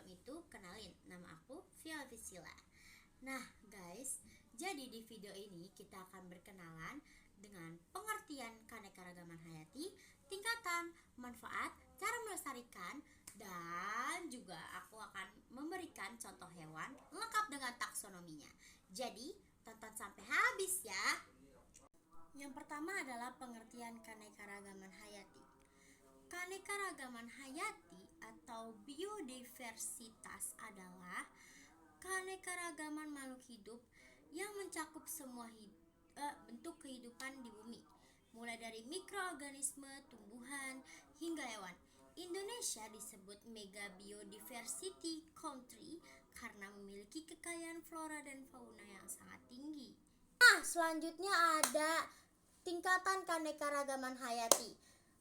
itu, kenalin, nama aku Via Visila. Nah guys, jadi di video ini kita akan berkenalan dengan pengertian keanekaragaman hayati, tingkatan, manfaat, cara melestarikan, dan juga aku akan memberikan contoh hewan lengkap dengan taksonominya. Jadi tonton sampai habis ya. Yang pertama adalah pengertian keanekaragaman hayati. Keanekaragaman hayati atau biodiversitas adalah keanekaragaman makhluk hidup yang mencakup semua bentuk kehidupan di bumi, mulai dari mikroorganisme, tumbuhan, hingga hewan. Indonesia disebut mega biodiversity country karena memiliki kekayaan flora dan fauna yang sangat tinggi. Nah, selanjutnya ada tingkatan keanekaragaman hayati.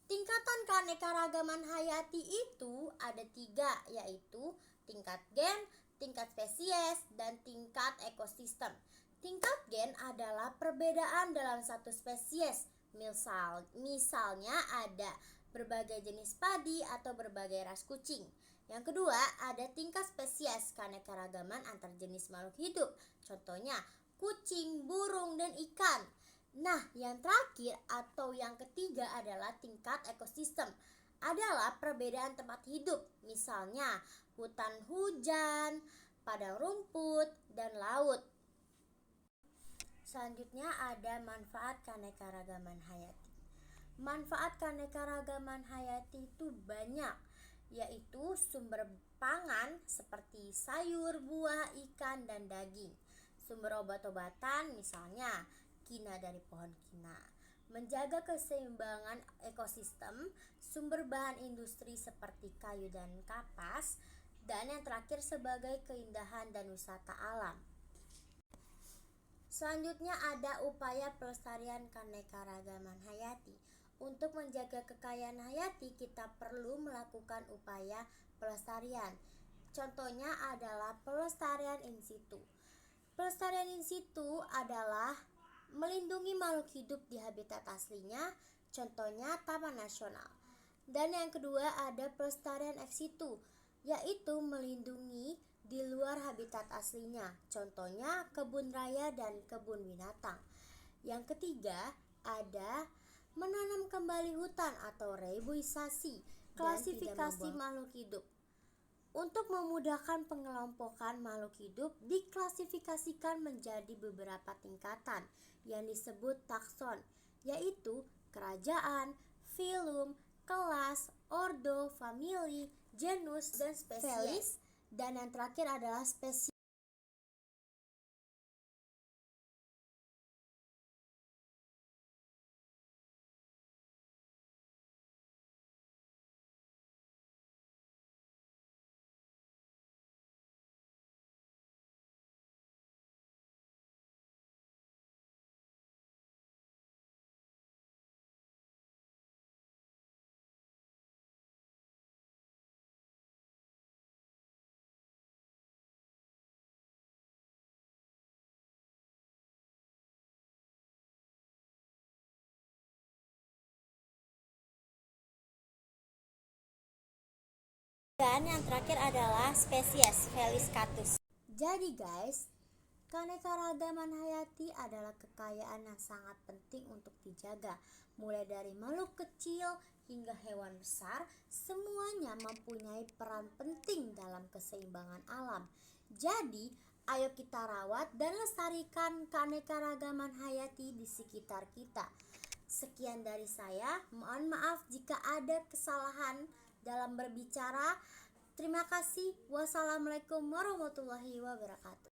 Tingkatan keanekaragaman hayati itu ada 3, yaitu tingkat gen, tingkat spesies, dan tingkat ekosistem. Tingkat gen adalah perbedaan dalam satu spesies. Misalnya ada berbagai jenis padi atau berbagai ras kucing. Yang kedua, ada tingkat spesies, keanekaragaman antar jenis makhluk hidup. Contohnya kucing, burung, dan ikan. Nah, yang terakhir atau yang ketiga adalah tingkat ekosistem. Adalah perbedaan tempat hidup, misalnya hutan hujan, padang rumput, dan laut. Selanjutnya ada manfaat keanekaragaman hayati. Manfaat keanekaragaman hayati itu banyak, yaitu sumber pangan seperti sayur, buah, ikan, dan daging. Sumber obat-obatan misalnya kina dari pohon kina. Menjaga keseimbangan ekosistem, sumber bahan industri seperti kayu dan kapas, dan yang terakhir sebagai keindahan dan wisata alam. Selanjutnya ada upaya pelestarian keanekaragaman hayati. Untuk menjaga kekayaan hayati, kita perlu melakukan upaya pelestarian. Contohnya adalah pelestarian in situ. Pelestarian in situ adalah melindungi makhluk hidup di habitat aslinya, contohnya taman nasional. Dan yang kedua ada pelestarian ex situ, yaitu melindungi di luar habitat aslinya, contohnya kebun raya dan kebun binatang. Yang ketiga ada menanam kembali hutan atau reboisasi, klasifikasi makhluk hidup. Untuk memudahkan pengelompokan makhluk hidup diklasifikasikan menjadi beberapa tingkatan yang disebut takson, yaitu kerajaan, filum, kelas, ordo, famili, genus, dan spesies. Dan yang terakhir adalah spesies. Dan yang terakhir adalah spesies Felis catus. Jadi guys, keanekaragaman hayati adalah kekayaan yang sangat penting untuk dijaga. Mulai dari makhluk kecil hingga hewan besar, semuanya mempunyai peran penting dalam keseimbangan alam. Jadi, ayo kita rawat dan lestarikan keanekaragaman hayati di sekitar kita. Sekian dari saya, mohon maaf jika ada kesalahan dalam berbicara. Terima kasih. Wassalamualaikum warahmatullahi wabarakatuh.